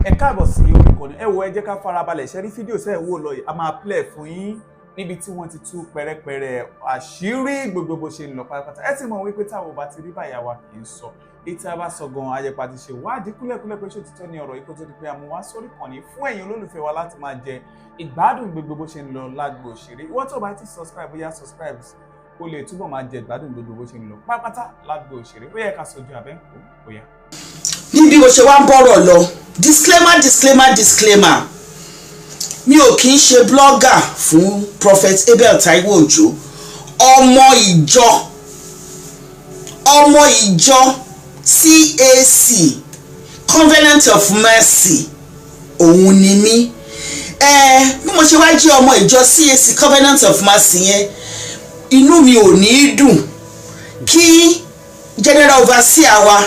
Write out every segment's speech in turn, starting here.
ẹ káàbọ̀ sí orí ìkànnì ẹ wo ẹ jẹ́ ká farabalẹ̀ ṣe rí fídíò sẹ́ẹ̀ wò lọ yìí a máa play fún yín níbi tí wọ́n ti tú pẹ̀rẹ̀pẹ̀rẹ̀ àṣírí gbogbo bó ṣe ń lọ pátápátá ẹ ti mọ̀ wípé táwọn ò bá ti rí báyà wa kì í sọ ètò àbá sọ gan ayẹpa ti ṣe wádìí kúlẹ̀kúlẹ̀ pé ṣé òtítọ́ ni ọ̀rọ̀ yìí kó tó di pé a mú wá sórí ìkànnì fún ẹ̀yin olólùfẹ́ wa láti máa jẹ ìgbádùn gbogbo bó ṣe ń lọ lágbo òṣèré ìwọ tó bá ti subscribe bóyá subscribe kó lè túbọ̀ máa jẹ ìgbádùn gbogbo bó ṣe ń lọ pátápátá lágbo òṣèré ó yẹ ká sojú abẹ́ǹkó bóyá. níbi mo ṣe wá ń bọ̀rọ̀ lọ disclaimer mi ò kì í ṣe blogger fún Prophet Abel Taiwo Ojo ọmọ ìjọ CAC Covenant of Mercy òun ni mí bí mo ṣe wá jẹ́ ọmọ ìjọ CAC Covenant of Mercy yẹn inú mi ò ní dùn kí general overseer wa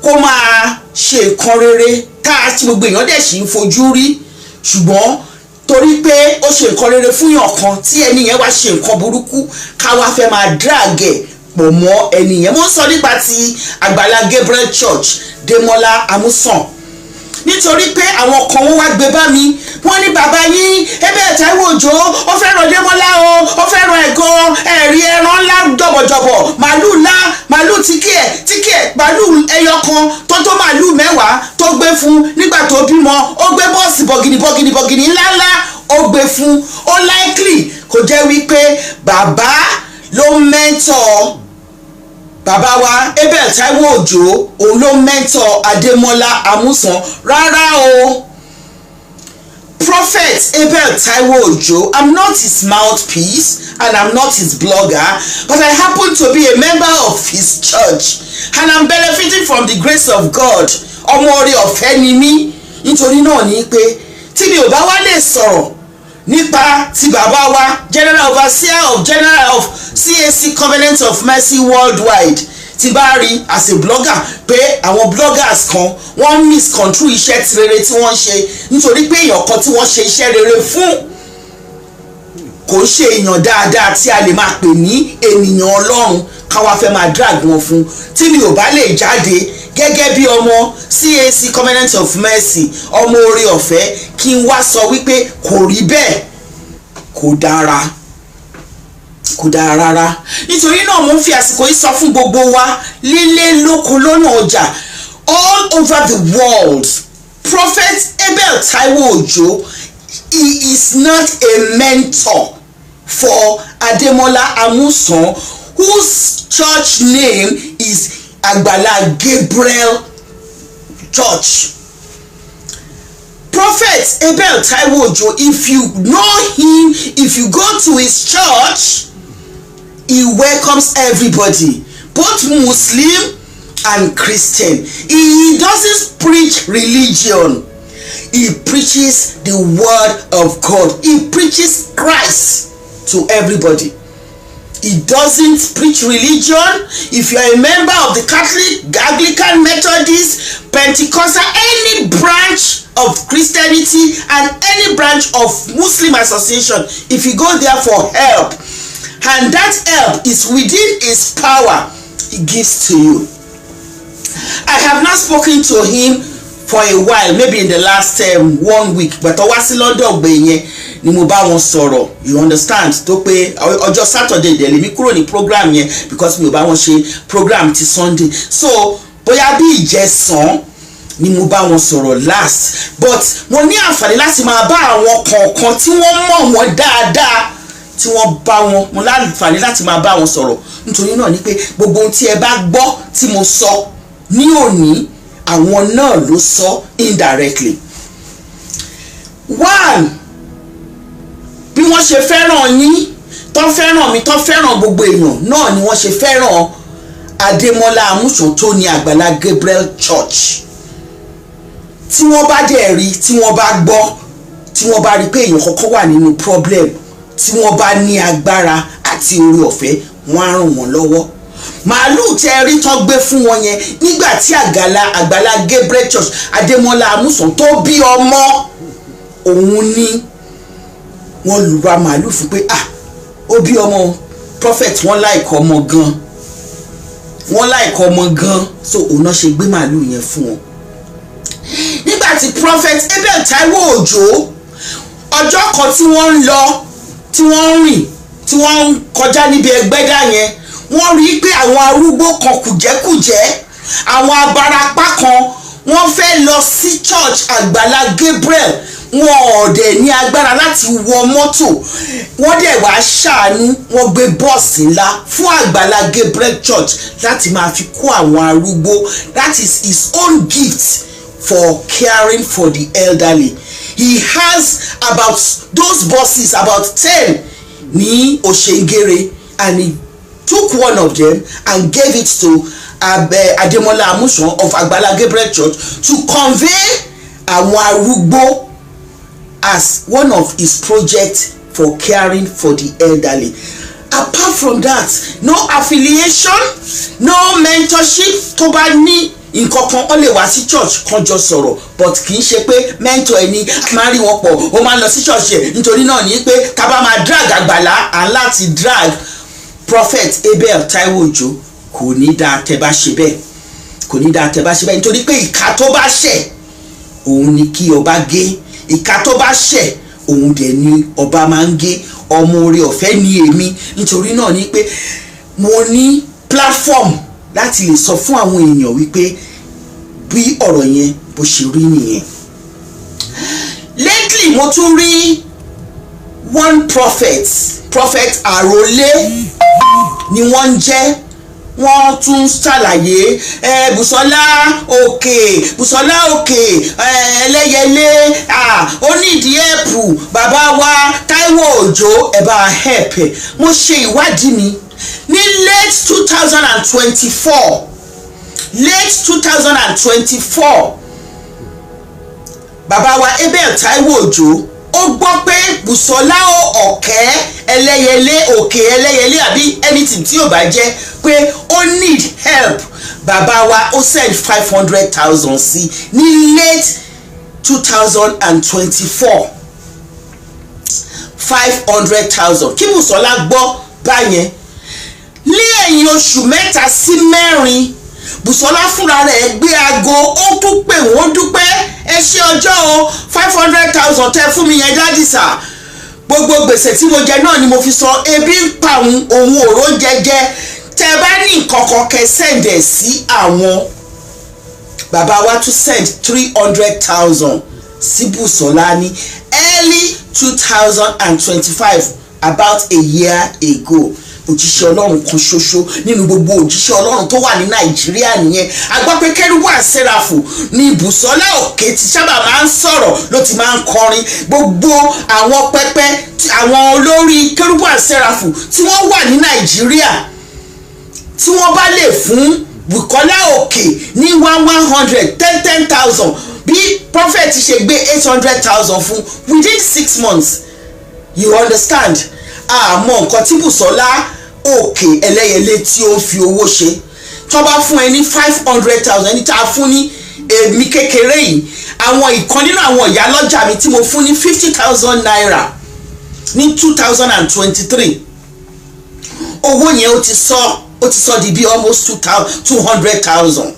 kó máa ṣe nǹkan rere tá a ti gbogbo èèyàn dẹ̀ sì ń fojú rí ṣùgbọ́n torí pé ó ṣe nǹkan rere fún yàn kan tí ẹni yẹn wá ṣe nǹkan burúkú ká wá fẹ́ máa drag ẹ̀ pọ̀ mọ́ ẹni yẹn mo ń sọ nípa ti Àgbàlá Gabriel Church Demola Amusan nítorí pé àwọn kan wọ́n wá gbé bá mi wọ́n ní bàbá yín Abel Taiwo Ojo ó fẹ́ràn Demola o ó fẹ́ràn ẹ̀gàn ẹ̀rí ẹran ńlá jọ̀bọ̀jọ̀bọ̀ màálù tíkẹ̀ màálù ẹyọ kan tó màálù mẹ́wàá tó gbé fún nígbà tó bímọ ó gbé bọ́ọ̀sì bọ̀gìnì ńláńlá ó gbé fún ó likely kò jẹ́ wípé bàbá ló mẹ́ńtọ̀ bàbá wa Abel Taiwo Ojo òun ló mẹ́ńtọ̀ Adémọ́lá Amusan rárá o. Prophet Abel Taiwo Ojo, I'm not his mouthpiece and I'm not his blogger, but I happen to be a member of his church and I'm benefiting from the grace of God. Ọmọ oore ọ̀fẹ́ ni mí nítorí náà ni pé tí mi ò bá wá lè sọ̀rọ̀ nípa ti bàbá wa General Overseer of CAC Covenant of Mercy Worldwide ti bá rí as a blogger pé àwọn bloggers kan wọ́n misconstrue iṣẹ́ rere tí wọ́n ṣe nítorí pé èèyàn kan tí wọ́n ṣe iṣẹ́ rere fún kò ń ṣe èèyàn dáadáa tí a lè máa pè ní ènìyàn Ọlọ́run káwa fẹ́ máa drag wọn fún tí mi ò bá lè jáde gẹ́gẹ́ bí ọmọ CAC Covenant of Mercy ọmọ oore ọ̀fẹ́ kí n wá sọ wípé kò rí bẹ́ẹ̀ kò dára rárá nítorí náà mo ń fi àsìkò yìí sọ fún gbogbo wa lílé lóko lọ́nà ọjà all over the world Prophet Abel Taiwo Ojo he is not a mentor for Ademola Amusan whose church name is Agbala Gabriel Church. Prophet Abel Taiwo Ojo, if you know him, if you go to his church, he welcomes everybody, both Muslim and Christian. He doesn't preach religion. He preaches the word of God. He preaches Christ to everybody. He doesn't preach religion. If you are a member of the Catholic, Anglican, Methodist, Pentecostal, any branch of Christianity and any branch of Muslim association, if you go there for help and that help is within his power, he gives to you. I have not spoken to him for a while, maybe in the last 1 week, but I was in London ni mo bá wọn sọ̀rọ̀, you understand, tó pé ọjọ́ Saturday dẹ̀ lèmi kúrò ní program yẹn because mi ò bá wọn ṣe program ti Sunday, so bóyá bí ìjẹsàn ni mo bá wọn sọ̀rọ̀ last, but mo ní àǹfààní láti máa bá àwọn kọ̀ọ̀kan tí wọ́n mọ̀ wọ́n dáadáa tí wọ́n bá wọn mo láǹfààní láti máa bá wọn sọ̀rọ̀ nítorí náà ni pé gbogbo ohun tí ẹ bá gbọ́ tí mo sọ ní òní àwọn náà ló sọ indirectly. One, bí wọ́n ṣe fẹ́ràn yín tó fẹ́ràn mi tó fẹ́ràn gbogbo èèyàn náà ni wọ́n ṣe fẹ́ràn Adémọ́lá Amusan tó ní Àgbàlá Gabriel Church. Tí wọ́n bá dẹ̀ rí, tí wọ́n bá gbọ́, tí wọ́n bá rí pé èèyàn kọ́kọ́ wà nínú problem, tí wọ́n bá ní agbára àti oore ọ̀fẹ́, wọ́n á ràn wọ́n lọ́wọ́. Màálù tẹ́ rí tó gbé fún wọn yẹn nígbà tí Àgbàlá Gabriel Church Adémọ́lá Amusan tó bí ọmọ òun ní wọ́n lù ra màálù fún pé ó bí ọmọ prophet wọ́n láìkọ ọmọ gan so òun náà ṣe gbé màálù yẹn fún wọn. Nígbà àti prophet Abel Taiwo Òjó ọjọ́ kan tí wọ́n ń lọ tí wọ́n ń rìn tí wọ́n ń kọjá níbi Ẹgbẹ́dá yẹn wọ́n rí pé àwọn arúgbó kan kùjẹ́kùjẹ́ àwọn abarapá kan wọ́n fẹ́ lọ sí church Àgbàlá Gabriel wọn ò dẹ̀ ní agbára láti wọ mọ́tò wọ́n dẹ̀ wá ṣàánú wọ́n gbé bọ́ọ̀sì ńlá fún Àgbàlá Gabriel church láti máa fi kó àwọn arúgbó. That is his own gift for caring for the elderly. He has about those buses about 10 ní Òṣèngèrè, and he took one of them and gave it to Ademola Amusan of Agbala Gabriel Church to convey àwọn arúgbó as one of his projects for caring for the elderly. Apart from that, no affiliation, no mentorship. Tó bá ní nǹkan kan ó lè wá sí church kan jọ sọ̀rọ̀, but kì í ṣe pé mentor ẹni máa rí wọn pọ̀ ó máa lọ sí church yẹn nítorí náà ní pé ká bá máa drag Àgbàlá and láti drag prophet Abel Taiwo Òjó kò ní dáa tẹ́ bá ṣe bẹ́ẹ̀, kò ní dáa tẹ́ bá ṣe bẹ́ẹ̀ nítorí pé ìka tó bá ṣẹ̀ òun ni kí ọba gé, ìka tó bá ṣẹ̀ òun dẹ̀ ni ọba máa ń gé. Ọmọ oore ọ̀fẹ́ ni èmi nítorí náà ni pé mo ní platform láti lè sọ fún àwọn èèyàn wípé bí ọ̀rọ̀ yẹn bó ṣe rí nìyẹn. Lately mo tún rí one prophet àròlé ni wọ́n ń jẹ́, wọ́n tún ṣàlàyé Busola òkè ẹlẹ́yẹlé ó nídìí ẹ̀pù bàbá wa Taiwo Òjó ẹ bá help ẹ̀. Mo ṣe ìwádìí mi ní late 2024 bàbá wa Abel Taiwo Òjó ó gbọ́ pé Busola òkè ẹlẹ́yẹlé àbí anything tí ò bá jẹ́ pé ó need help. Bàbá wa ó send 500,000 sí ní late 2024 500,000 kí Busola gbọ́ báyẹn. Ní ẹ̀yìn oṣù mẹ́ta sí mẹ́rin Busola fúnra rẹ̀ gbé aago ó tún pè wọ́n dúpẹ́ ẹ ṣé ọjọ́ o 500,000 tẹ́ fún mi yẹn dáàdì sà, gbogbo gbèsè tí mo jẹ náà ni mo fi sọ, ebi ń pa òun òró jẹjẹ, tẹ́ bá ní nǹkan kan kẹ́ send ẹ̀ sí àwọn. Bàbá wa tún send 300,000 sí Busola ní early 2025 about a year ago. Òjíṣẹ́ Ọlọ́run kan ṣoṣo nínú gbogbo òjíṣẹ́ Ọlọ́run tó wà ní Nàìjíríà nìyẹn. A gbọ́ pé Kérúbù and Séráfù ní Busola òkè tí sábà máa ń sọ̀rọ̀ ló ti máa ń kọrin. Gbogbo àwọn pẹpẹ àwọn olórí Kérúbù and Séráfù tí wọ́n wà ní Nàìjíríà tí wọ́n bá lè fún Busola òkè ní 10,000 bí prophet ṣe gbé 800,000 fún within 6 months, you understand. Àmọ́ nǹkan tí Busola òkè ẹlẹ́yẹlé tí ó fi owó ṣe tó bá fún ẹ ní 500,000 ẹni tá a fún ní èmi kékeré yìí, àwọn ìkan nínú àwọn ìyá lọ́jà mi tí mo fún ní 50,000 naira ní 2023 owó yẹn ó ti sọ di bí almost 200,000.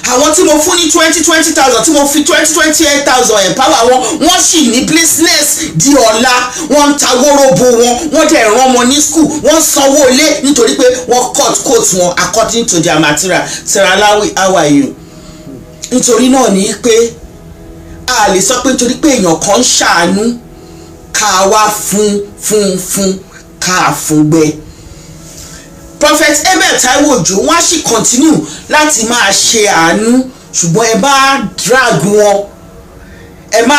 Àwọn tí mo fún ní 20,000 tí mo fi 28,000 empower wọ́n sì ní business di ọ̀la, wọ́n ń ta wóróbo wọ́n dẹ̀ rán wọn ní school, wọ́n sanwó ilé nítorí pé wọ́n cut coat wọn according to their material. Sarah Lawi, how are you? Nítorí náà ni pé a lè sọ pé nítorí pé èèyàn kan ń ṣàánú ká wá fún ká fún gbẹ. Prophet Abel Taiwo Òjó wọ́n á sì continue láti máa ṣe àánú, ṣùgbọ́n ẹ má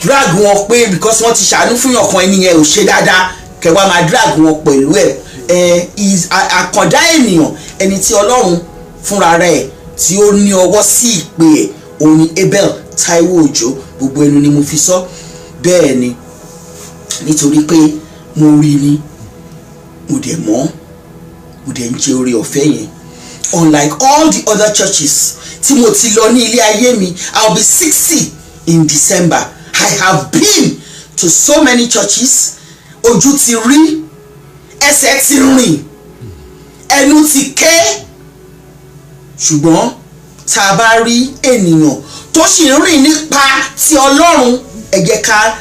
drag wọn pé because wọ́n ti ṣàánú fún yàn kan ẹni yẹn ò ṣe dáadáa kẹwàá máa drag wọn pẹ̀lú àkàndá ènìyàn, ẹni tí Ọlọ́run fúnra rẹ̀ tí ó ní ọwọ́ sí ìpè ẹ̀ òun ni Abel Taiwo Òjó. Gbogbo ẹnu ni mo fi sọ bẹ́ẹ̀ ni nítorí pé mo rí ni mo dẹ̀ mọ̀ mo dẹ̀ ń jẹ oore ọ̀fẹ́ yẹn. Unlike all the other churches tí mo ti lọ ní ilé ayé mi, I'll be 60 in December. I have been to so many churches. Ojú ti rí, ẹsẹ̀ ti rìn, ẹnu ti ké, ṣùgbọ́n tá a bá rí ènìyàn tó sì ń rìn nípa ti Ọlọ́run, ẹ jẹ́ ká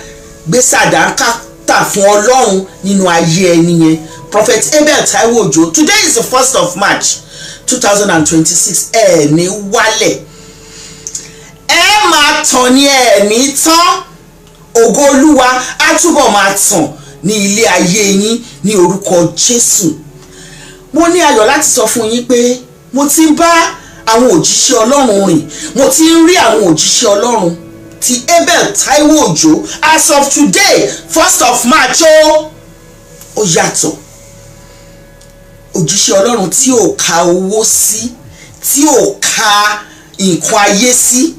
gbé sàdánkátà fún Ọlọ́run nínú ayé ẹni yẹn. Prophet Abel Taiwo Ojo, today is the 1st of March 2026. ẹ ní wálẹ̀, ẹ máa tàn ní ẹ ní tán. Ògo Olúwa á túbọ̀ máa tàn ní ilé ayé yín ní orúkọ Jésù. Mo ní ayọ̀ láti sọ fún yín pé mo ti ń bá àwọn òjíṣẹ́ Ọlọ́run rìn, mo ti ń rí àwọn òjíṣẹ́ Ọlọ́run ti Abel Taiwo Ojo as of today 1st of March ó yàtọ̀. Òjíṣẹ́ Ọlọ́run tí ò ka owó sí, tí ò ka nǹkan ayé sí,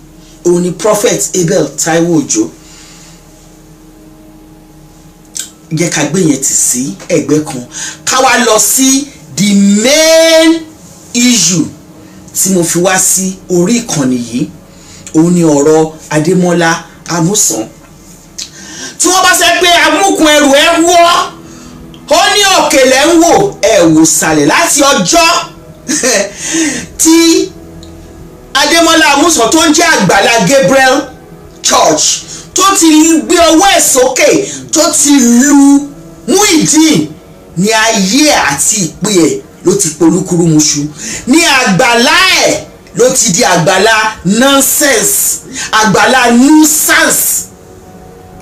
òun ni Prophet Abel Taiwo Ojo. Jẹ́ ká gbé yẹn tì sí ẹ̀gbẹ́ kan, ká wá lọ sí the main issue tí mo fi wá sí orí ìkànnì yìí. Òun ni ọ̀rọ̀ Adémọ́lá Amúsàn. Tí wọ́n bá ṣe pé amúkun ẹrù ẹ wọ́, ó ní òkèlè ń wò ẹ wò sàlẹ̀ láti ọjọ́ tí Adémọ́lá Amúsàn tó ń jẹ́ Àgbàlá Gabriel Church tó ti gbé ọwọ́ ẹ̀ sókè tó ti lu Muyideen ní ayé àti ìpè ẹ̀ ló ti polúkúrúmuṣu, ní àgbàlá ẹ̀ ló ti di àgbàlá nonsense, àgbàlá nuisance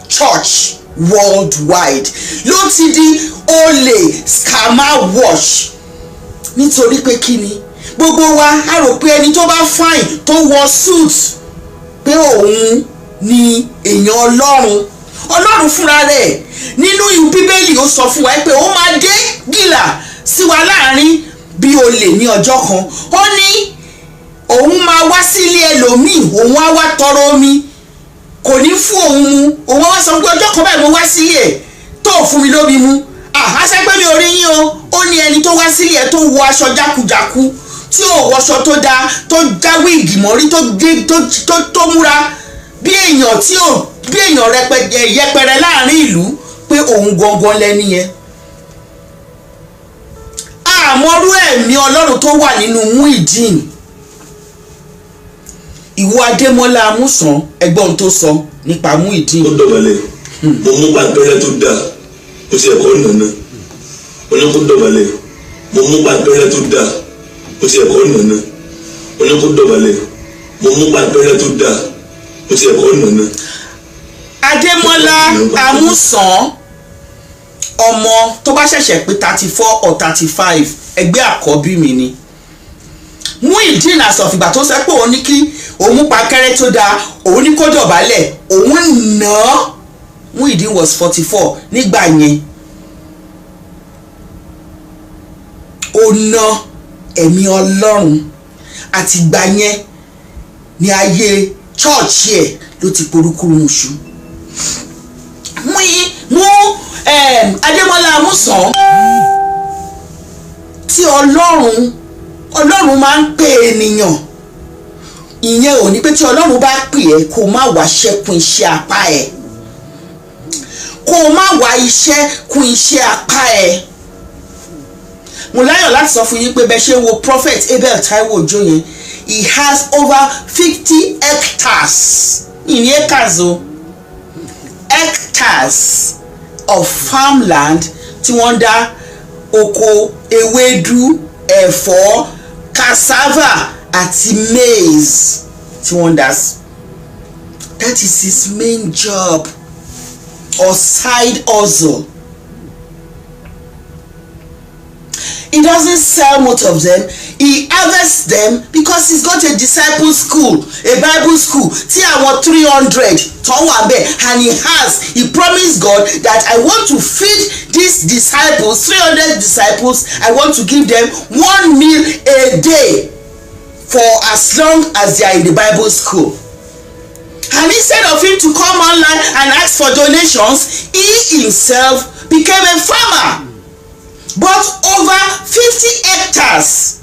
church worldwide, ló ti di olè scammer wash. Nítorí pé kí ni gbogbo wa a rò pé ẹni tó bá fine tó wọ suit pé òun ni èèyàn Ọlọ́run fúnra rẹ̀ nínú Bíbélì ó sọ fún wa pé ó máa dé gìlà sí wa láàrin bí olè ní ọjọ́ kan. Ó ní òun máa wá sílé ẹlòmíì, òun á wá tọrọ omi, kò ní fún òun mu, òun wá sọ pé ọjọ́ kan báyìí mo wá sílé ẹ̀ tó fún mi lómi mu. Àṣẹ mi ò rí yín o. Ó ní ẹni tó wá sílé ẹ̀ tó wọ aṣọ jákujáku, tí ò wọṣọ tó dáa, tó já wíìgì mọ́rí, tó múra bí èèyàn tí ò bí èèyàn yẹpẹrẹ láàrin ìlú, pé òun gangan lẹ́ni yẹn. Àmọ́rú ẹ̀mí Ọlọ́run tó wà nínú Muyideen. Ìwọ Adémọ́lá Amúsàn, ẹgbọ́n tó sọ nípa Muyideen. Ó dọ̀bálẹ̀, mo mú pàǹpẹ́rẹ́ tó dáa, ó ti ẹ̀kọ́ nànà. Ó ní kó dọ̀bálẹ̀, mo mú pàǹpẹ́rẹ́ tó dáa, ó ti ẹ̀kọ́ nànà. Ó ní kó dọ̀bálẹ̀, mo mú pàǹpẹ́rẹ́ tó dáa, ó ti ẹ̀kọ́ nànà. Adémọ́lá Amúsàn, ọmọ tó bá ṣẹ̀ṣẹ̀ pé 34 or 35, ẹgbẹ́ àkọ́bí mi ni. Muyideen àsọ̀fìgbà tó sẹ́ pé òun ní kí òun mú pàǹkẹ́rẹ́ tó dáa, òun ní kó dọ̀bálẹ̀, òun nà á. Muyideen was 44 nígbà yẹn. Ó ná ẹ̀mí Ọlọ́run, àtìgbà yẹn ní ayé chọ́ọ̀chì ẹ̀ ló ti porúkúrúmuṣu. Mú Adémọ́lá Amúsàn tí Ọlọ́run máa ń pè ènìyàn. Ìyẹn ò ní pé tí Ọlọ́run bá pè ẹ́ kó má wá iṣẹ́ kún iṣẹ́ apá ẹ̀, kó má wá iṣẹ́ kún iṣẹ́ apá ẹ̀. Mo láyọ̀ láti sọ fún yín pé bẹ́ẹ̀ ṣe wo Prophet Abel Taiwo Ojo yẹn, he has over 50 hectares in acres hectares of farmland tí wọ́n dá oko ewédú, ẹ̀fọ́, cassava àti maize tí wọ́n dá. That is his main job or side hustle. He doesn't sell most of them. He harvests them because he's got a disciple school, a Bible school. Tí àwọn 300 tó wà bẹ́ẹ̀, and he promised God that I want to feed these disciples, 300 disciples. I want to give them 1 meal a day for as long as they are in the Bible school. And instead of him to come online and ask for donations, he himself became a farmer. Bought over 50 hectares,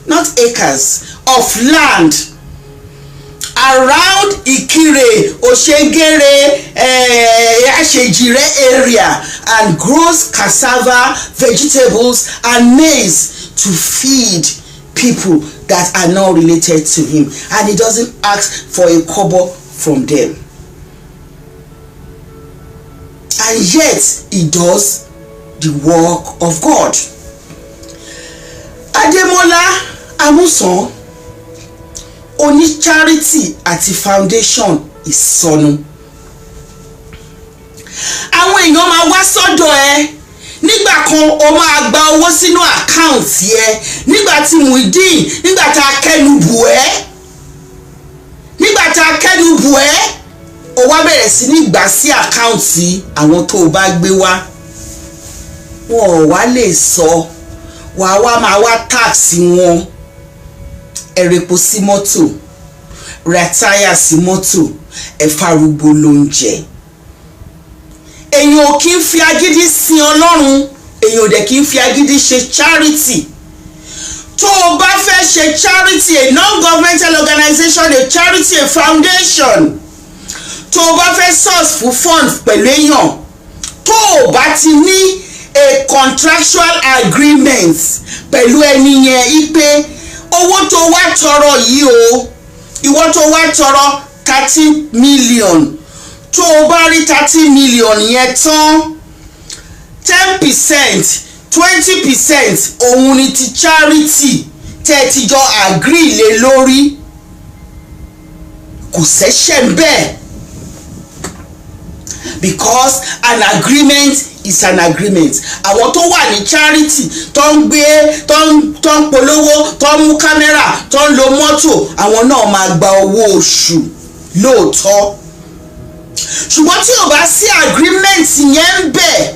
not acres, of land around Ikire, Oshegere, Ashejire area, and grows cassava, vegetables, and maize to feed people that are not related to him, and he doesn't ask for a kobo from them, and yet he does the work of God. Ademola Amusan, oní charity àti foundation ìsọnù. Àwọn èèyàn máa wá sọ́dọ̀ ẹ nígbà kan, o máa gba owó sínú àkáǹtì ẹ nígbà tí Muideen, nígbà tá a kẹnu bù ẹ́, o wá bẹ̀rẹ̀ sí ní gbà sí àkáǹtì àwọn tó o bá gbé wá. Wọn ò wá lè sọ, wàá wá máa wá táàsì wọn, ẹ̀rẹ̀pọ̀ sí mọ́tò, rẹ̀táyà sí mọ́tò, ẹ̀fàrúgbó ló ń jẹ. Èèyàn ò kí ń fi agídí sin Ọlọ́run, èèyàn ò dẹ̀ kí ń fi agídí ṣe charity. Tó o bá fẹ́ ṣe charity, a non-governmental organization, a charity, a foundation, tó o bá fẹ́ source fún funds pẹ̀lú èèyàn, tó o bá ti ní a contractual agreement pẹ̀lú ẹni yẹn ipe owó tó wá tọrọ yìí o, ìwọ tó wá tọrọ 30 million, tó o bá rí 30 million yẹn tán, 10%, 20% òun ni ti charity tẹ́ ti jọ agree lé lórí, kò ṣẹ̀ṣẹ̀ bẹ́ẹ̀, because an agreement is an agreement. Àwọn tó wà ní charity tó ń gbé, tó ń polówó, tó ń mú kámẹ́rà, tó ń lo mọ́tò, àwọn náà máa gba owó oṣù lóòótọ́. Ṣùgbọ́n tí ò bá sí agreement yẹn ń bẹ,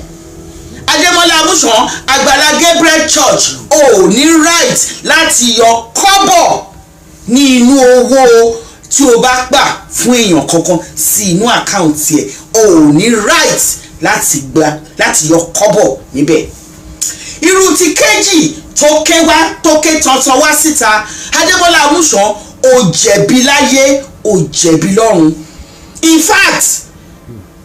Ademola Amusan Agbala Gabriel Church ò ní right láti yọ kọ́bọ̀ ní inú owó tí o bá gbà fún èèyàn kankan sí inú àkáǹtì ẹ̀, ò ní right láti yọ kọ́bọ̀ níbẹ̀. Irú ti kejì tó ké tantan wá síta, Ademola Amusan ò jẹ̀bi láyé, ò jẹ̀bi lọ́run. In fact,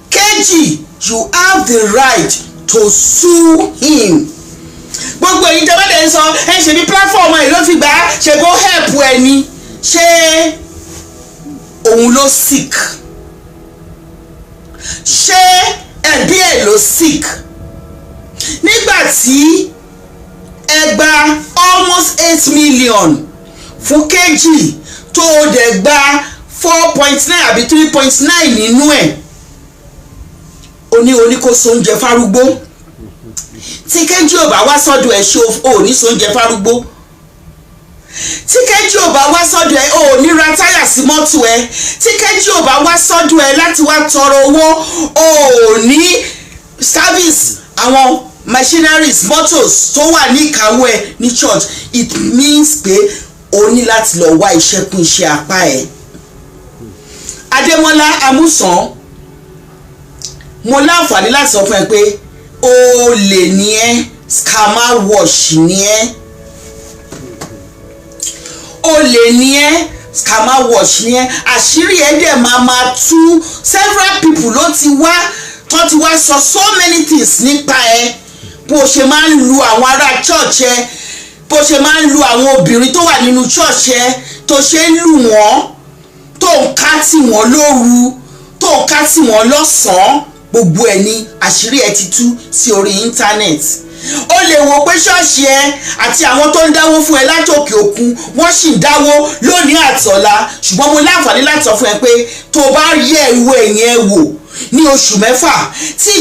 kejì, you have the right to sue him. Gbogbo èyí tẹ́ bá dẹ̀ ń sọ ẹ ṣe bí platform ẹ̀ ló fi gbà á, ṣe kó help ẹni, ṣé òun ló sick? Ṣé ẹbí ẹ̀ ló sick? Nígbà tí ẹ gba almost 8 million fún kejì, tó o dẹ̀ gba 4.9 àbí 3.9 nínú ẹ̀, oní kó sóúnjẹ fárúgbó. Tí kejì ò bá wá sọ́dọ̀ ẹ̀, ṣé o ní sóúnjẹ fárúgbó? Tí kejì ò bá wá sọ́dọ̀ ẹ̀, o ní ra táyà sí mọ́tò ẹ̀. Tí kejì ò bá wá sọ́dọ̀ ẹ̀ láti wá tọrọ owó, o ní service àwọn machineries, motors tó wà ní ìkáwọ́ ẹ̀ ní church. It means pé o ní láti lọ wá iṣẹ́ kún iṣẹ́ apá ẹ̀. Ademola Amusan, mo láǹfààní láti sọ fún ẹ pé olè ni ẹ́, scammer wash ni ẹ́, olè ni ẹ́, scammer wash ni ẹ́. Àṣírí ẹ̀ dẹ̀ máa tú. Several people ló ti wá sọ so many things nípa ẹ, bó ṣe máa ń lu àwọn ará church ẹ, bó ṣe máa ń lu àwọn obìnrin tó wà nínú church ẹ, tó ṣe ń lù wọ́n, tó ń ká tì wọ́n lóru, tó ń ká tì wọ́n lọ́sàn-án. Gbogbo ẹ̀ ní àṣírí ẹ̀ ti tú sí orí internet. O lè wò pé ṣọ́ọ̀ṣì ẹ àti àwọn tó ń dáwó fún ẹ látòkè òkun wọ́n sì ń dáwó lónìí àtọ̀la, ṣùgbọ́n mo láǹfààní láti sọ fún ẹ pé tó bá yẹ ìwé yẹn wò ní oṣù mẹ́fà tí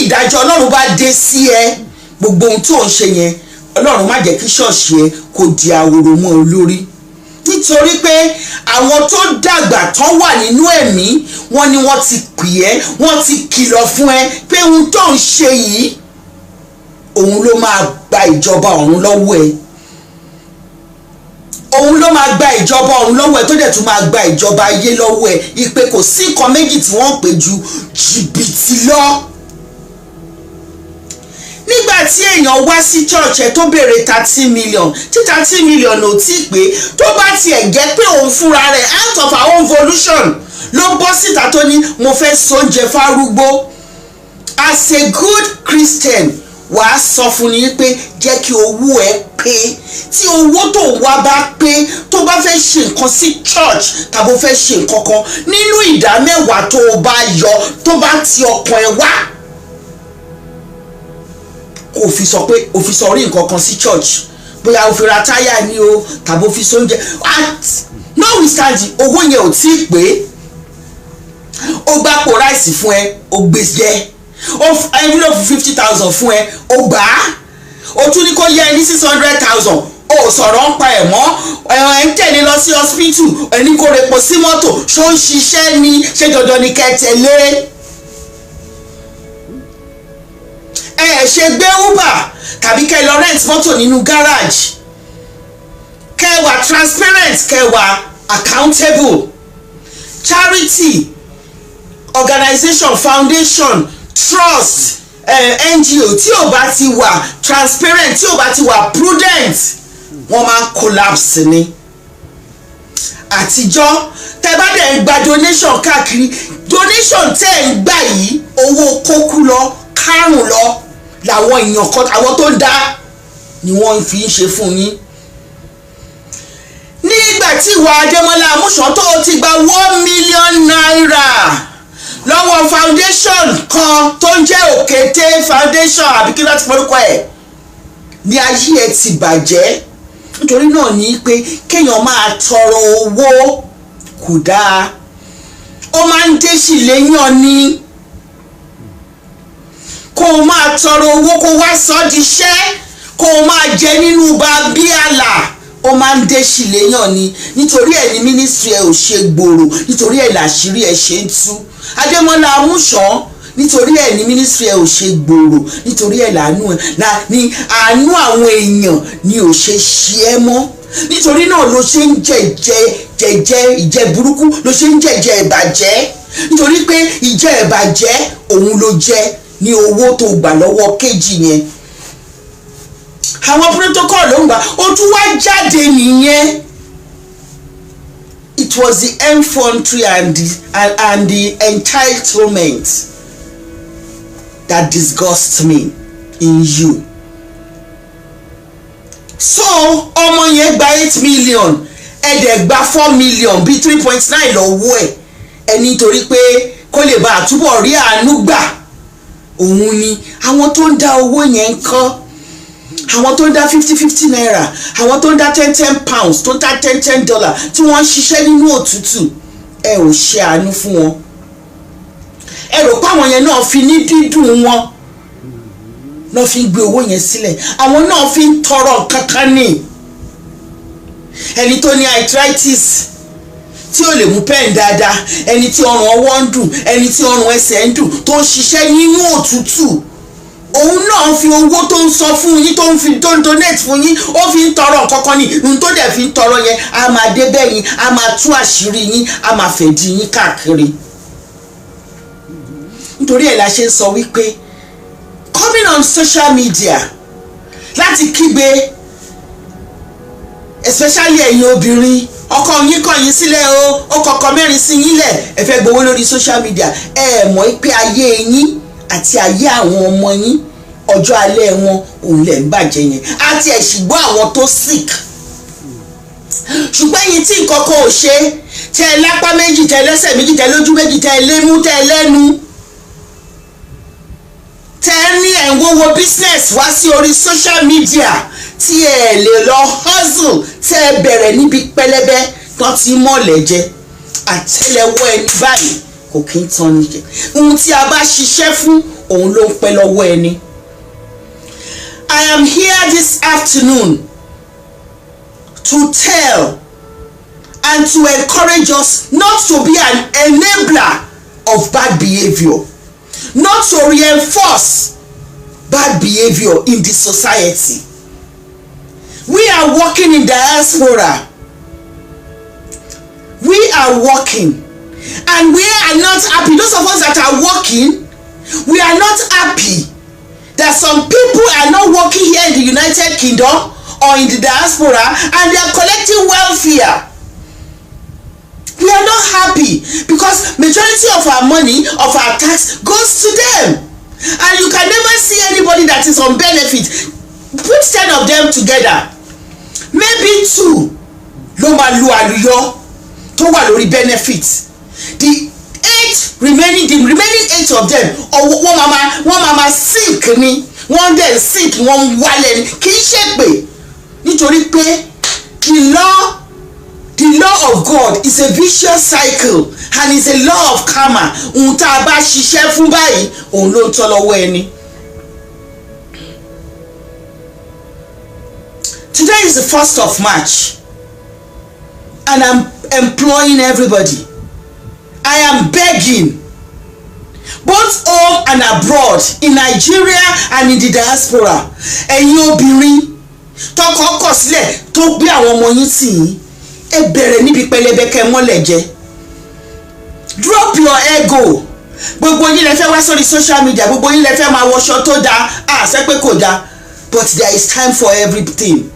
ìdájọ́ Ọlọ́run bá dé sí ẹ, gbogbo ohun tó ń ṣe yẹn, Ọlọ́run má jẹ́ kí ṣọ́ọ̀ṣì ẹ kó di ahoro mọ́ ọ lórí. Nítorí pé àwọn tó dàgbà tán wà nínú ẹ̀mí, wọ́n ní wọ́n ti pè ẹ́, wọ́n ti kìlọ̀ fún ẹ pé ohun tó ń ṣe yìí, òun ló máa gba ìjọba ọ̀run lọ́wọ́ ẹ. Òun ló máa gba ìjọba ọ̀run lọ́wọ́ ẹ, tó dẹ̀ tún máa gba ìjọba ayé lọ́wọ́ ẹ. Ìpè kò sí nǹkan méjì tí wọ́n pè ju jìbìtì lọ. Nígbà tí èèyàn wá sí church ẹ tó béèrè 30 million, tí 30 million ò tí pé, tó bá tiẹ̀ jẹ́ pé òun fúnra rẹ̀ out of our own volition ló bọ́ síta tó ní mo fẹ́ sóúnjẹ fárúgbó. As a good Christian, wàá sọ fún ni pé jẹ́ kí owó ẹ pé tí owó tó wá bá pé tó bá fẹ́ ṣe nǹkan sí church tàbí ó fẹ́ ṣe nǹkan kan nínú ìdá mẹ́wàá tó o bá yọ tó bá ti ọkàn ẹ wá kò fi sọ pé o fi sọ rí nǹkan kan sí church bóyá o fi ra táyà ni o tàbí o fi sóúnjẹ notwithstanding owó yẹn ò tí ì pé ó gbá po ráìsì fún ẹ ó gbé jẹ envelope 50,000 fún ẹ ó gbà á ó tún ní kó yẹ ẹ ní 600,000 ó sọ̀rọ̀ ń pa ẹ̀ mọ́ ẹ̀ ń tẹ̀lé lọ sí hospital ẹni kó repo sí mọ́tò ṣó ń ṣiṣẹ́ ni ṣé dandan ni kẹ́ tẹ̀lé ẹ ṣe gbé uber tàbí kẹ́ lọ rent mọ́tò nínú garage kẹ́ wà transparent kẹ́ wà accountable charity organization foundation trust NGO tí ò bá ti wà transparent tí ò bá ti wà prudent wọ́n máa ń collapse ni àtijọ́ tẹ́ bá dẹ̀ ń gba donation káàkiri donation tẹ́ ń gbà yìí owó kókú lọ kárùn lọ làwọn èèyàn kan àwọn tó ń dá ni wọ́n fi ń ṣe fún yín nígbà tí ìwà Adémọ́lá Amúsàn tó ti gba 1 million naira lọ́wọ́ foundation kan tó ń jẹ́ Òkété foundation àbí kí láti porúkọ ẹ̀ ní ayé ẹ̀ ti bàjẹ́ nítorí náà ní pé kéèyàn máa tọrọ owó kò dáa ó máa ń dé sí léyàn ni kó o máa tọrọ owó kó wá sọ di iṣẹ́ kó o máa jẹ nínú bàbí àlà ó máa ń dé sí léyàn ni nítorí ẹ̀ ní mínísírì ẹ̀ ò ṣe gbòòrò nítorí ẹ̀ làṣírí ẹ̀ ṣe ń tú Adémọ́lá Amúsàn nítorí ẹ̀ ní mínísírì ẹ̀ ò ṣe gbòòrò nítorí ẹ̀ ní àánú àwọn èèyàn ni ò ṣe ṣe ẹ́ mọ́ nítorí náà ló ṣe ń jẹ̀jẹ̀ ìjẹ burúkú ló ṣe ń jẹ̀jẹ̀ ìbàjẹ́ nítorí pé ìjẹ ìbàjẹ́ òun ló jẹ ní owó tó gbà lọ́wọ́ kejì yẹn àwọn protocol ló ń gbà ó tún wá jáde nìyẹn. It was the infantry and the entitlement that disgusts me in you. So ọmọ yẹn gba 8 million ẹ̀dẹ̀ gba 4 million bíi 3.9 lọ́wọ́ ẹ̀ nítorí pé kó lè bá àtúbọ̀ rí àánú gbà òun ni àwọn tó ń dá owó yẹn ń kọ́ àwọn tó ń dá 50 naira àwọn tó ń dá 10 pounds tó ń dá $10 tí wọ́n ń ṣiṣẹ́ nínú òtútù ẹ ò ṣe àánú fún wọn ẹ rò pé àwọn yẹn náà fi ní dídùn wọn náà fi ń gbé owó yẹn sílẹ̀ àwọn náà fi ń tọrọ kankan ní ẹni tó ní arthritis tí ò lè mú pen dáadáa ẹni tí ọrùn ọwọ́ ń dùn ẹni tí ọrùn ẹsẹ̀ ń dùn tó ń ṣiṣẹ́ nínú òtútù òun náà fi owó tó ń sọ fún yín tó ń donate fún yín ó fi ń tọrọ kankan ní ohun tó dẹ̀ fi ń tọrọ yẹn a máa dé bẹ́ẹ̀ yín a máa tú àṣírí yín a máa fẹ̀dí yín káàkiri nítorí ẹ̀ la ṣe ń sọ wípé coming on social media láti kígbe especially ẹ̀yin obìnrin ọkọ yín kọ̀ yín sílẹ̀ o ó kọ̀kọ̀ mẹ́rin sí yín lẹ̀ ẹ fẹ́ gbowó lórí social media ẹ mọ̀ pé ayé yín àti ayé àwọn ọmọ yín ọjọ́ alẹ́ wọn òun lẹ̀ ń bàjẹ́ yẹn àti ẹ̀ṣìgbọ́ àwọn tó sick ṣùgbọ́n yìí tí nǹkan kan ò ṣe tẹ ẹ lápá méjì tẹ ẹ lẹ́sẹ̀ méjì tẹ ẹ lójú méjì tẹ ẹ lémú tẹ ẹ lẹ́nu tẹ ẹ ní ẹ̀ ń wọ́wọ́ business wá sí orí social media tí ẹ lè lọ hustle tẹ ẹ bẹ̀rẹ̀ níbi pẹlẹbẹ tán ti mọ̀lẹ́ jẹ àtẹ́lẹwọ́ ẹni báyìí kò kí ń tán ní jẹ ohun tí a bá ṣiṣẹ́ fún òun ló ń pẹ́ lọ́wọ́ ẹni. I am here this afternoon to tell and to encourage us not to be an enabler of bad behavior, not to reinforce bad behavior in the society. We are working in diaspora. We are working. And we are not happy. Those of us that are working, we are not happy that some people are not working here in the United Kingdom or in the diaspora and they are collecting welfare. We are not happy because majority of our money, of our tax goes to them. and you can never see anybody that is on benefit. Put 10 of them together, maybe 2 ló máa lu àlùyọ tó wà lórí benefit. The remaining 8 of them wọ́n máa sick ni, wọ́n dẹ̀ sick, wọ́n wálẹ̀ ni, kì í ṣe pé nítorí pé the law of God is a vicious cycle and is a law of karma. Ohun tá a bá ṣiṣẹ́ fún báyìí òun ló ń tọ́ lọ́wọ́ ẹni. Today is the 1st of March and I'm employing everybody. I am begging, both home and abroad, in Nigeria and in the diaspora, ẹ̀yin obìnrin tọkọ kọ̀ sílẹ̀ tó gbé àwọn ọmọ yín tì yín, ẹ bẹ̀rẹ̀ níbi pẹlẹbẹ kẹ́ mọ́lẹ̀ jẹ. Drop your ego. Gbogbo yín lẹ fẹ́ wá sórí social media, gbogbo yín lẹ fẹ́ máa wọṣọ tó dáa, ṣé pé kò dáa, but there is time for everything.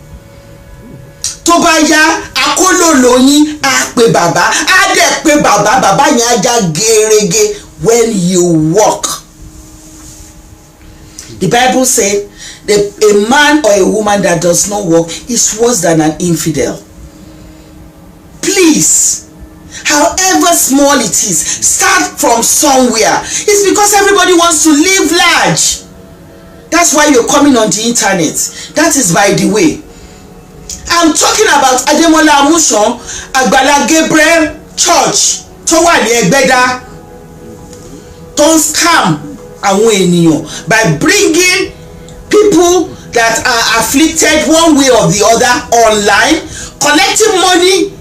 Tó bá yá akólòlò yín á pe bàbá, á dẹ̀ pe bàbá yẹn á já gerege when you walk. The Bible said that a man or a woman that does not walk is worse than an infidel. Please, however small it is, start from somewhere. It's because everybody wants to live large. That's why you're coming on the internet. That is by the way. I'm talking about Ademola Agbala Gabriel Church tó wà ní Ẹgbẹ́dá tó ń scam àwọn ènìyàn by bringing people that are afflicted one way or the other online, collecting money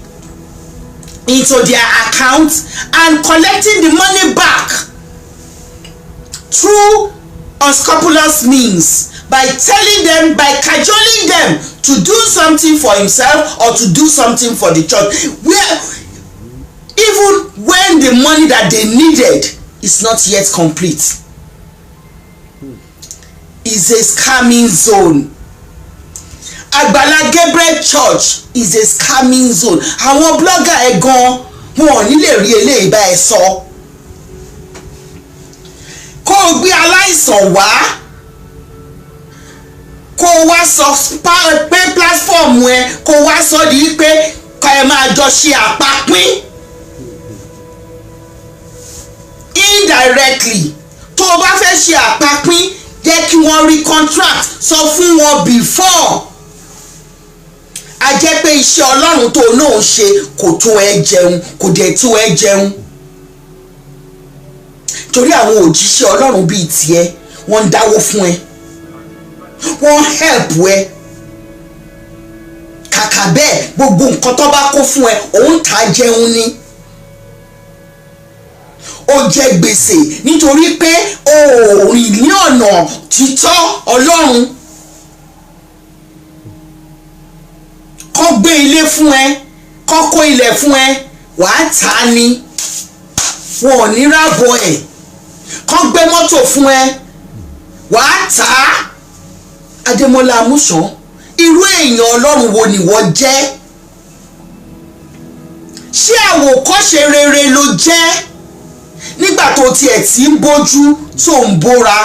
into their account and collecting the money back through unscrupulous means, by telling them, by cajoling them to do something for himself or to do something for the church, where even when the money that they needed is not yet complete. Is a scamming zone. Agbala Gabriel Church is a scamming zone. Àwọn blogger ẹ̀ gan wọn ò ní lè rí eléyìí bá ẹ sọ. Kó o gbé aláìsàn wá, kó o wá sọ pé platform ẹ, kó o wá sọ di pé ká ẹ máa jọ ṣe àpapín. Indirectly, tó o bá fẹ́ ṣe àpapín, jẹ́ kí wọ́n rí contract, sọ fún wọn before. A jẹ́ pé iṣẹ́ Ọlọ́run tó náà ṣe kò tó ẹ jẹun, kò dẹ̀ tó ẹ jẹun. Torí àwọn òjíṣẹ́ Ọlọ́run bíi tiẹ̀ wọ́n ń dáwó fún ẹ, wọ́n help ẹ. Kàkà bẹ́ẹ̀ gbogbo nǹkan tó bá kó fún ẹ òun ta jẹun ni. Ó jẹ gbèsè nítorí pé o ò rìn ní ọ̀nà títọ́ Ọlọ́run. Kọ́ gbé ilé fún ẹ, kọ́ kó ilẹ̀ fún ẹ, wàá tà ni, wọn ò ní rábọ̀ ẹ̀. Kọ́ gbé mọ́tò fún ẹ, wàá tà á. Adémọ́lá Amúsàn, irú èèyàn Ọlọ́run wo ni wọ́n jẹ́? Ṣé àwòkọ́ṣe rere ló jẹ́ nígbà tó tiẹ̀ tí ń bójú tó ń bóra?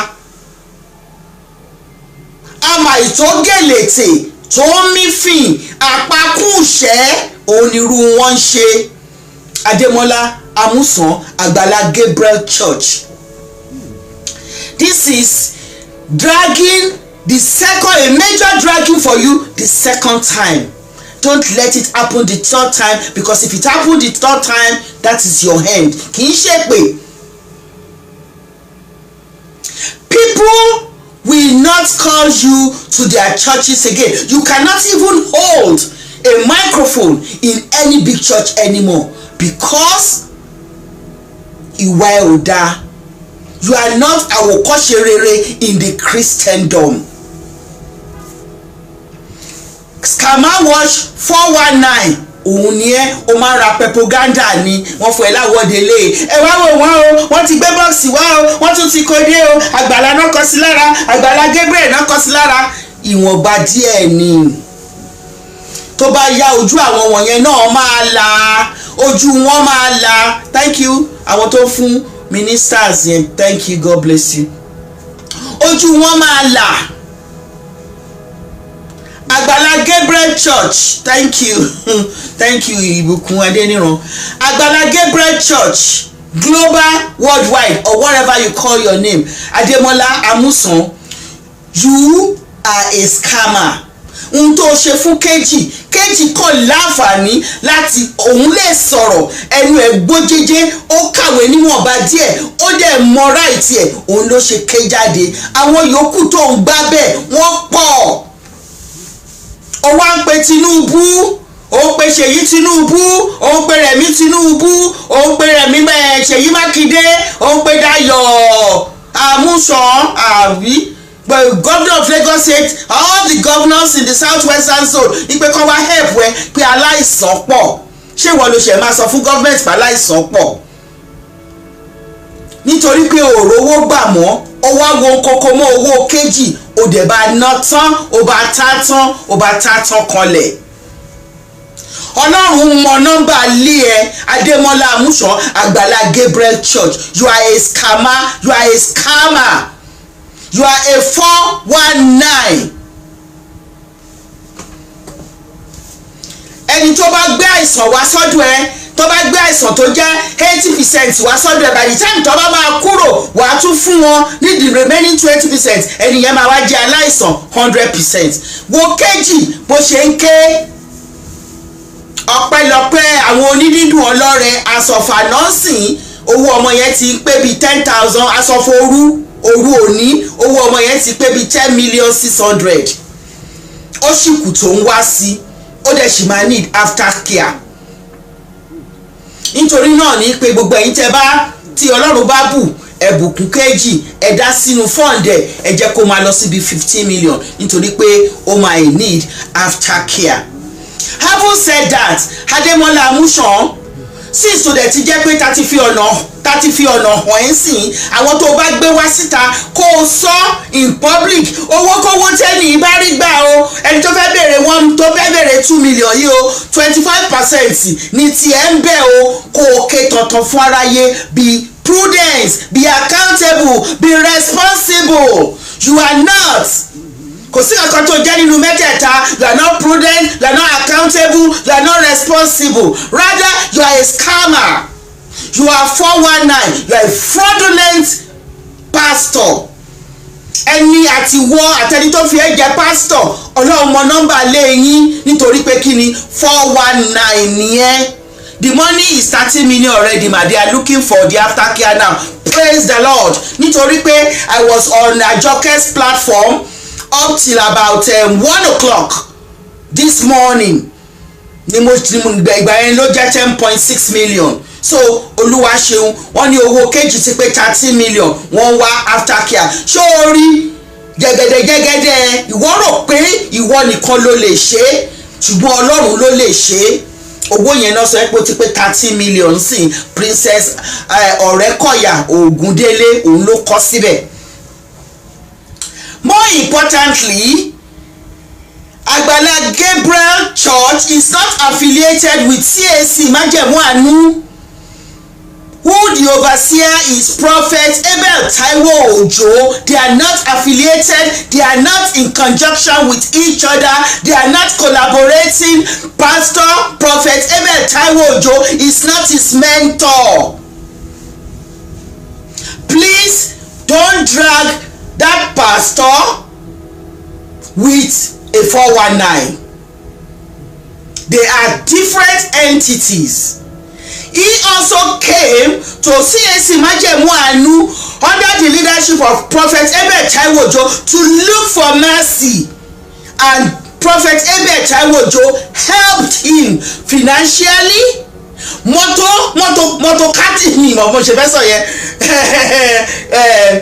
Àmà ìtọ́gẹ̀lẹ̀tẹ̀ tó ń mífìn àpakúṣẹ́ onírú wọn ń ṣe. Adémọ́lá Amúsàn Agbala Gabriel Church. This is dragging a major dragging for you the second time. Don't let it happen the third time, because if it happened the third time, that is your end. Kì í ṣe pé people will not call you to their churches again. You cannot even hold a microphone in any big church anymore because ìwà ẹ̀ ò dáa. You are not àwòkọ́ṣe rere in the Christendom. Scammer watch 419 òun ni ẹ o máa ra propaganda ni wọ́n fún ẹ láwọ́de lé ẹ wá wò wọ́n o, wọ́n ti gbé bọ́ọ̀sì wá o, wọ́n tún ti kó dé o, Àgbàlá náà kọ sí lára, Àgbàlá Gabriel náà kọ sí lára. Ìwọ̀nba díẹ̀ ni, tó bá yá ojú àwọn wọ̀nyẹn náà máa la, ojú wọn máa la. Thank you àwọn tó fún ministers yẹn, thank you, God bless you. ojú wọn máa là. Agbala Gabriel Church, thank you thank you Ìbùkún Adéníran. Agbala Gabriel Church global worldwide or whatever you call your name, Ademola Amusan, you are a scammer. Ohun tó ṣe fún Kejì kọ́ láǹfààní láti òun lè sọ̀rọ̀ ẹnu ẹ̀ gbójéjé, ó kàwé níwọ̀nba díẹ̀, ó dẹ̀ mọ ráìtì ẹ̀, òun ló ṣe ké jáde. Àwọn yòókù tó ń gbá bẹ́ẹ̀ wọ́n pọ̀. Ó wá ń pe Tinubu, ó ń pe Ṣèyí Tinubu, ó ń pe Rẹ̀mí Tinubu, ó ń pe Rẹ̀mí Ṣèyí Mákindé, ó ń pe Dayọ̀ Amusan àbí. But governor of Lagos State, all the governors in the southwestern zone, ipe kan wá help wẹ pé aláìsàn pọ̀. Ṣé ìwọ ló ṣe máa sọ fún government pé aláìsàn pọ̀? Nítorí pé òòrò owó gbà mọ́, ó wá wo kókó mọ́ owó Kejì, ó dẹ̀ bá ná tán, ó bá tá tán kanlẹ̀. Ọlọ́run mọ nọ́mbà lé ẹ, Adémọ́lá Amusan, Agbala Gabriel Church. You are a scammer, you are a scammer. You are a 419. Ẹni tó bá gbé àìsàn wá sọ́dọ̀ ẹ, tó bá gbé àìsàn tó jẹ́ 80% wá sọ́dọ̀ ẹ, by the time tó bá máa kúrò wàá tún fún wọn ní the remaining 20%, ẹni yẹn máa wá jẹ́ aláìsàn 100%. Wo Kejì bó ṣe ń ké. Ọpẹ́lọpẹ́ àwọn onídídùn ọlọ́rẹ asọ̀fà nọ́ọ̀sìn, owó ọmọ yẹn ti pé bíi 10,000, asọ̀fọ̀ òru òní owó ọmọ yẹn ti pé bíi 10,600,000. Ó sì kù tó ń wá sí, ó dẹ̀ sì máa need after care. Nítorí náà ní pé gbogbo ẹ̀yin tẹ́ bá tí Ọlọ́run bá bù ẹ̀bùkún Kejì ẹ dá sínú fund ẹ jẹ́ kó máa lọ síbi 15 million nítorí pé ó máa need after care. Having said that, Ademola Amusan, since tó dẹ̀ ti jẹ́ pé tá ti fi ọ̀nà hàn ẹ́ sìn, àwọn tó bá gbé wá síta kó o sọ in public, owó kówó tẹ́ni bá rí gbà o, ẹni tó fẹ́ bèrè 2 million yìí o, 25% ní tiẹ̀ ń bẹ̀ o, kó o ké tọ̀tọ̀ fún aráyé. Be prudent, be accountable, be responsible. You are not. Kò sí kankan tó jẹ́ nínú mẹ́tẹ̀ẹ̀ta. You are not prudent, you are not accountable, you are not responsible. Rather, you are a scammer. You are 419. You are a fraudulent pastor. Ẹni àti wọ́ àtẹni tó fi ẹ́ jẹ pastor, Ọlọ́run mọ nọ́mbà lé yín nítorí pé kí ni 419 nìyẹn. The money is 30 million already, ma. They are looking for the aftercare now. Praise the Lord. Nítorí pé I was on Ajoke's platform up till about 1 o'clock this morning. Ni mo ìgbà yẹn ló jẹ́ 10.6 million. So Olúwa ṣeun, wọ́n ní owó Kejì ti pé 30 million, wọ́n wá aftercare. Ṣé o rí gẹ́gẹ́dẹ́ ìwọ rò pé ìwọ nìkan ló lè ṣe, ṣùgbọ́n Ọlọ́run ló lè ṣe. Owó yẹn náà sọ pé ó ti pé 30 million sí Princess Ọ̀rẹ́kọ̀yà Ògúndélé, òun ló kọ síbẹ̀. More importantly, Agbala Gabriel Church is not affiliated with CAC Májẹ̀mú Àánú, who the overseer is Prophet Abel Taiwo Ojo. They are not affiliated, they are not in conjunction with each other, they are not collaborating. Pastor Prophet Abel Taiwo Ojo is not his mentor. Please don't drag that pastor with a 419. They are different entities. He also came to CAC Májẹ̀mú Àánú under the leadership of Prophet Abel Taiwo Ojo to look for mercy, and Prophet Abel Taiwo Ojo helped him financially,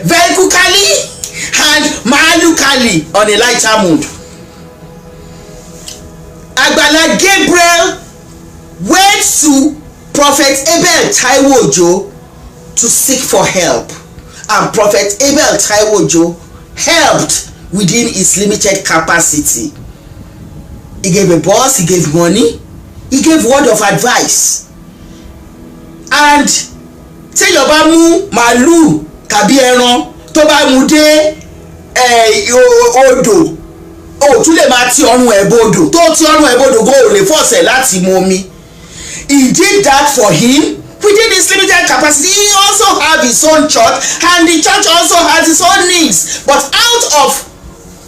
vehically and manually on a lighter mood. Agbala Gabriel went to Prophet Abel Taiwo Ojo to seek for help, and Prophet Abel Taiwo Ojo helped within his limited capacity. He gave a boss, he gave money, he gave word of advice. And téèyàn bá mú màálù tàbí ẹran tó bá mú dé odò o tún lè máa ti ọrùn ẹ̀ bodò tó ti ọrùn ẹ̀ bodò go lè fọ̀sẹ̀ láti mu omi. He did that for him within his limited capacity. He also have his own church and the church also has its own needs, but out of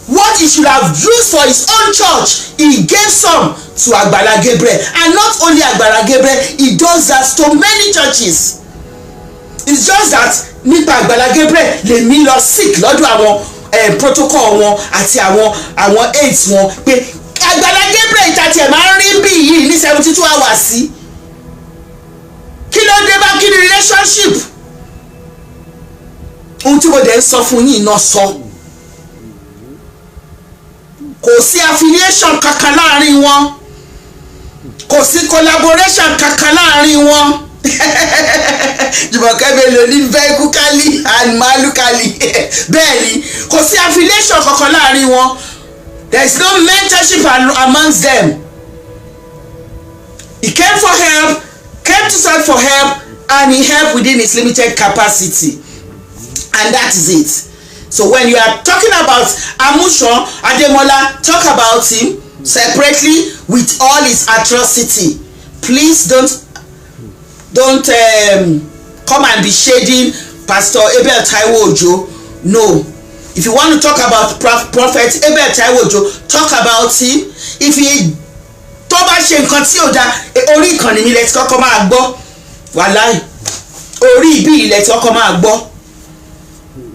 what he should have used for his own church, he gave some to Agbala Gabriel. And not only Agbala Gabriel, he does that to many churches. It's just that nípa Agbala Gabriel lèmi lọ sick lọ́dọ̀ àwọn protocol wọn àti àwọn aids wọn pé Agbala Gabriel ìtàtì ẹ̀ máa ń rí bí yìí ní 72 hours sí. Kí ló dé bá kí ni relationship? Ohun tí mo dẹ̀ ń sọ fún yín náà sọ. Kò sí affiliation kankan láàrin wọn. Kò sí collaboration kankan láàrin wọn. Jùmọ̀kẹ́ Bello ní vertically and malukali. Bẹ́ẹ̀ni, kò sí affiliation kankan láàrin wọn. There is no mentorship amongst them. He came for help, came to search for help, and he helped within his limited capacity. And that is it. So when you are talking about Amusan Ademola, talk about him separately with all his atrocity. Please don't come and be shading Pastor Abel Taiwo Ojo. No. If you want to talk about Prophet Abel Taiwo Ojo, talk about him. If he tó bá ṣe nǹkan tí ò dá orí ìkànnì mi lẹ́tí kọ́kọ́ máa gbọ́. Wàláì orí ibi ilẹ̀ tí kọ́kọ́ máa gbọ́.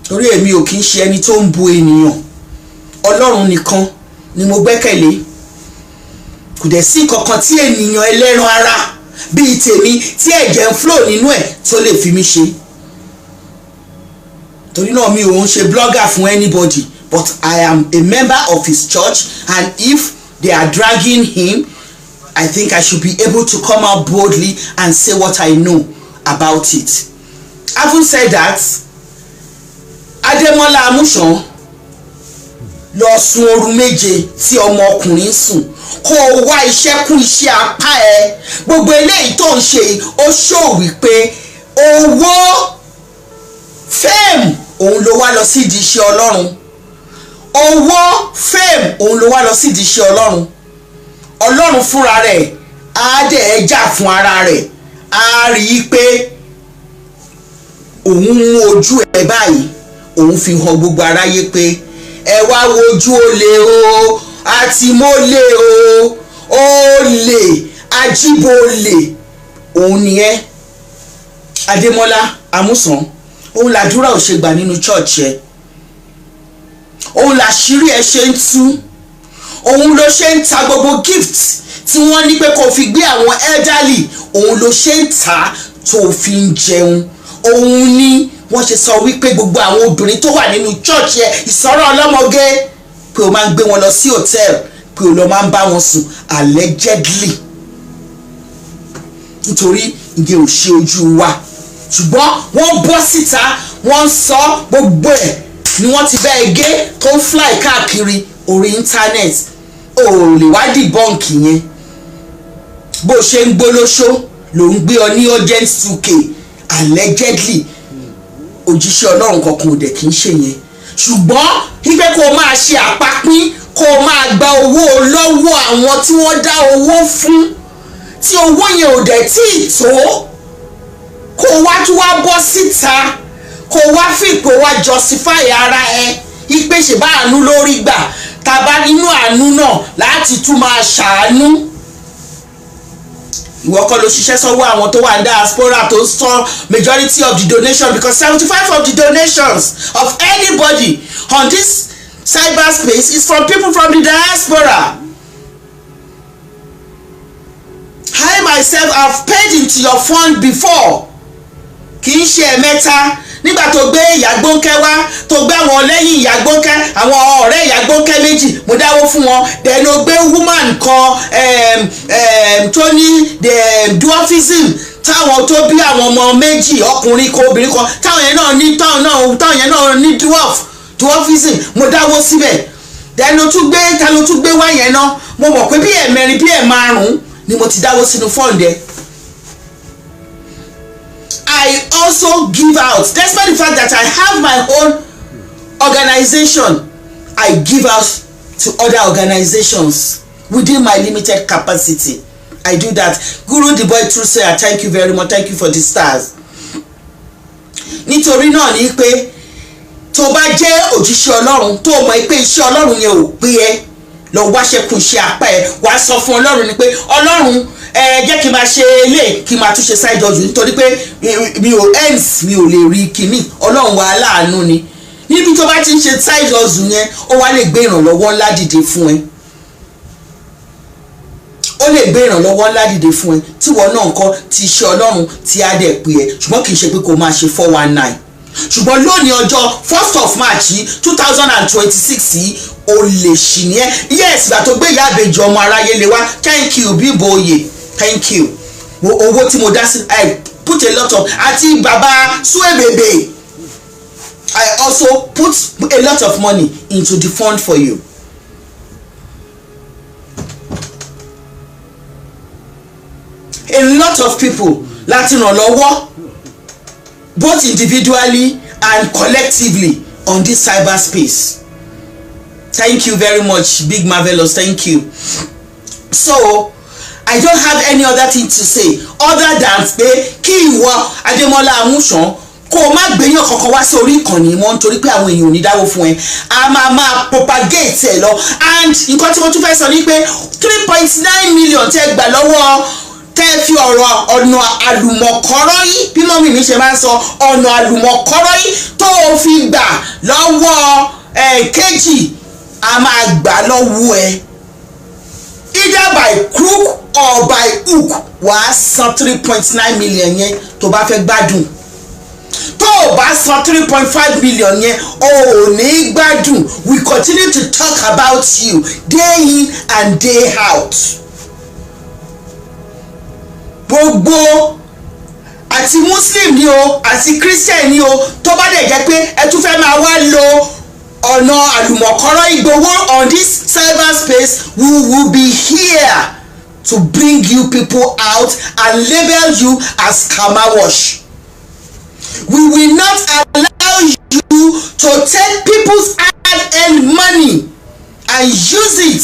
Torí èmi ò kì í ṣe ẹni tó ń bu ènìyàn. Ọlọ́run nìkan ni mo gbẹ́kẹ̀lé. Kò dẹ̀ sí kankan tí ènìyàn ẹlẹ́ran ara bíi tèmi tí ẹ̀jẹ̀ ń flow nínú ẹ̀ tó lè fi mí ṣe. Torí náà mi ò ń ṣe blogger fún anybody, but I am a member of his church, and if they are dragging him, I think I should be able to come out boldly and say what I know about it. Having said that, Ademola Amusan lọ sùn oru méje tí ọmọ ọkùnrin sùn kó o wá iṣẹ́ kún iṣẹ́ apá ẹ. Gbogbo eléyìí tó ń ṣe ó ṣó wípé owó fame òun ló wá lọ sí di iṣẹ́ Ọlọ́run. Owó fame òun ló wá lọ sí di iṣẹ́ Ọlọ́run. Ọlọ́run fúnra rẹ̀ á dẹ̀ ẹ́ jà fún ara rẹ̀, á rí i pé òun mú ojú ẹ̀ báyìí, òun fi hàn gbogbo aráyé pé ẹ wá wojú olè o, àti mólè o, olè ajíbolè. Òun nìyẹn Ademola Amusan. Òun làdúrà ò ṣe gbà nínú church ẹ. Òun làṣírí ẹ ṣe ń tú. Òun ló ṣe ń ta gbogbo gift tí wọ́n ní pé kó fi gbé àwọn elderly. Òun ló ṣe ń ta tó fi ń jẹun. Òun ni wọ́n ṣe sọ wípé gbogbo àwọn obìnrin tó wà nínú church ẹ ìsọ̀rọ̀ ọlọ́mọge pé o máa ń gbé wọn lọ sí hotel, pé o lọ máa ń bá wọn sùn allegedly. Nítorí ìdí ò ṣe ojú wa, ṣùgbọ́n wọ́n bọ́ síta wọ́n sọ gbogbo ẹ̀ ni wọ́n ti bẹ́ẹ̀ gé tó ń fly káàkiri orí internet. O lè wá debunk yẹn. Bó ṣe ń gbólóṣó ló ń gbé ọ ní urgent 2k allegedly. Òjíṣẹ́ Ọlọ́run kankan ò dẹ̀ kì í ṣe yẹn. Ṣùgbọ́n wípé kó o máa ṣe àpapín, kó o máa gba owó lọ́wọ́ àwọn tí wọ́n dá owó fún, tí owó yẹn ò dẹ̀ tí ì tó, kó o wá tún wá bọ́ síta, kó o wá fi pé wá justify ara ẹ ipe ṣe bá àánú lórí gbà, tàbá nínú àánú náà láti tún máa ṣàánú. Ìwọ kọ́ ló ṣiṣẹ́ sọ́wọ́ àwọn tó wà ní diaspora tó sọ majority of the donation, because 75% of the donations of anybody on this cyberspace is from people from the diaspora. I myself have paid into your fund before. Kì í ṣe ẹ̀mẹ́ta. Nígbà tó gbé Ìyàgbónkẹ́ wá, tó gbé àwọn lẹ́yìn Ìyàgbónkẹ́, àwọn ọ̀rẹ́ Ìyàgbónkẹ́ méjì, mo dáwó fún wọn. Then ó gbé woman kan tó ní dwarfism, táwọn tó bí àwọn ọmọ méjì, ọkùnrin kan obìnrin kan, táwọn yẹn náà ní dwarfism, mo dáwó síbẹ̀. Then ló tún gbé wá yẹn náà. Mo mọ̀ pé bí ẹ̀mẹ́rin bí ẹ̀márùn-ún ni mo ti dáwó sínú fund ẹ. I also give out, despite the fact that I have my own organization, I give out to other organizations within my limited capacity. I do that. Guru the boy true say, thank you very much. Thank you for the stars. Nítorí náà ni pé tó bá jẹ́ òjíṣẹ́ Ọlọ́run tó mọ̀ pé iṣẹ́ Ọlọ́run yẹn ò pé ẹ lọ wáṣẹ́ kún iṣẹ́ apá ẹ wàá sọ fún Ọlọ́run ni pé Ọlọ́run jẹ́ kí n máa ṣe eléyìí kí n máa tún ṣe side hustle nítorí pé mi ò lè rí kíní Ọlọ́run wa aláàánú ni. Níbi tó bá ti ń ṣe side hustle yẹn ó wá lè gbé ìrànlọ́wọ́ ńlá dìde fún ẹ. Ó lè gbé ìrànlọ́wọ́ ńlá dìde fún ẹ tí wọ́n náà kọ́ ti iṣẹ́ Ọlọ́run tí á dẹ̀ pé ẹ ṣùgbọ́n kì í ṣe pé kó máa ṣe 419. Ṣùgbọ́n lónìí ọjọ́ 1st of March 2026 yìí o lè ṣì ní ẹ. Yes, ìgbà tó gbé ìyá àbèjì ọmọ aráyé lè wá. Thank you Bímbọ́ Oyè, thank you. Owó tí mo dá sí I put a lot of àti bàbá Suebebe I also put a lot of money into the fund for you. A lot of people láti ràn lọ́wọ́ both individually and collectively on this cyberspace. Thank you very much, Big Marvelous. Thank you. So I don't have any other thing to say other than pé kí ìwọ Adémọ́lá Amúsàn kó o má gbéyàn kankan wá sí orí ìkànnì mọ́ nítorí pé àwọn èèyàn ò ní dáwó fún ẹ a máa propagate ẹ lọ. And nǹkan tí mo tún fẹ́ sọ ni pé 3.9 million tẹ́ gbà lọ́wọ́ tẹ́ fi ọ̀nà àlùmọ̀kọ́rọ́ yìí bí mọ́mí mi ṣe máa ń sọ ọ̀nà àlùmọ̀kọ́rọ́ yìí tó o fi gbà lọ́wọ́ kejì a máa gbà lọ́wọ́ ẹ either by crook or by hook wàá san 3.9 million yẹn tó bá fẹ́ gbádùn. Tó o bá san 3.5 million yẹn o ò ní gbádùn. We continue to talk about you day in and day out. Gbogbo àti Muslim ni o àti Christian ni o tó bá dẹ̀ jẹ́ pé ẹ tún fẹ́ máa wá lo ọ̀nà àlùmọ̀kọ́rọ́ ìgbowó on this cyberspace, we will be here to bring you people out and label you as scammer wash. We will not allow you to take people's hard-earned money and use it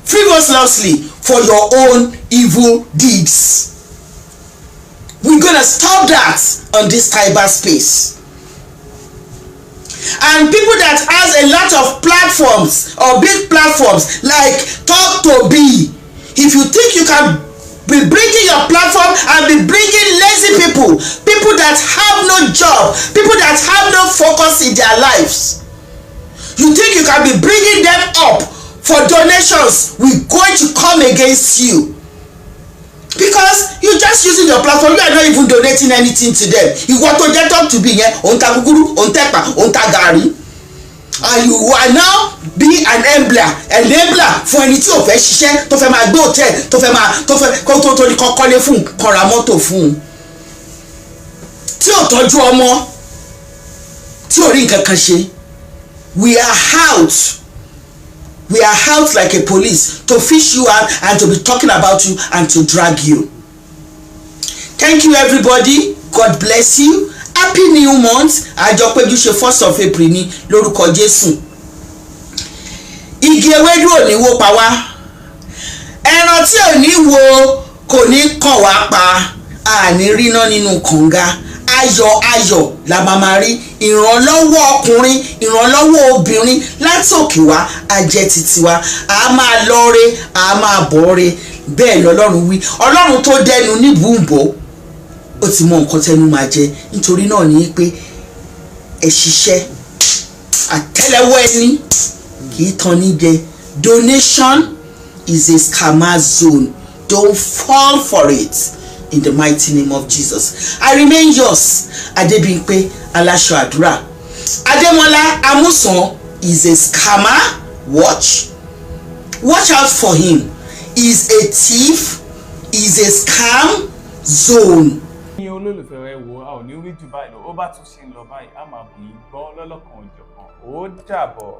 frivolously for your own evil deeds. We're gonna stop that on this cyberspace. And people that has a lot of platforms or big platforms like Talk to Be, if you think you can be bringing your platform and be bringing lazy people that have no job, people that have no focus in their lives, you think you can be bringing them up for donations, we're going to come against you. Because you're just using your platform, you are not even donating anything to them. You want to get Talk to Be here, on ta guguru, on tepa, on ta gari, and you are now be an enabler for ẹni tí ò fẹ́ ṣiṣẹ́ tó fẹ́ máa gbé hotel tó fẹ́ tó ní kọ́kọ́lé fún kọ́ra mọ́tò fún tí ò tọ́jú ọmọ tí ò rí nǹkan kan ṣe. We are out like a police to fish you out and to be talking about you and to drag you. Thank you everybody. God bless you. Happy new month. Àjọpéjú ṣe 1st of April ní lórúkọ Jésù. Igi ewédú ò ní wó pa wá. Ẹran tí ò ní wo kò ní kàn wá pa. Àní ríná nínú kànga. Ayọ̀ la máa rí. Ìrànlọ́wọ́ ọkùnrin, ìrànlọ́wọ́ obìnrin láti òkè wá á jẹ́ titi wa. A máa lọ́re, a máa bọ̀re. Bẹ́ẹ̀ lọ́lọ́run wí. Ọlọ́run tó dẹnu ní bùnbọ̀ ó ti mọ nǹkan tẹnu máa jẹ. Nítorí náà ni pé ẹ ṣiṣẹ́ àtẹ́lẹwọ́ ẹni kì í tán ní jẹ. Donation is a scammer zone. Don't fall for it. In the mighty name of Jesus. I remain yours, Adebimpe Alasho Adura. Ademola Amusan is a scammer. Watch out for him. He's a thief. He's a scam zone. Ní olólùfẹ́ rẹ̀ wo a ò ní rí jù báyìí lọ ó bá tún ṣe ń lọ báyìí a máa bù í gbọ́ lọ́lọ́kan òjọ̀kan ó dàbọ̀.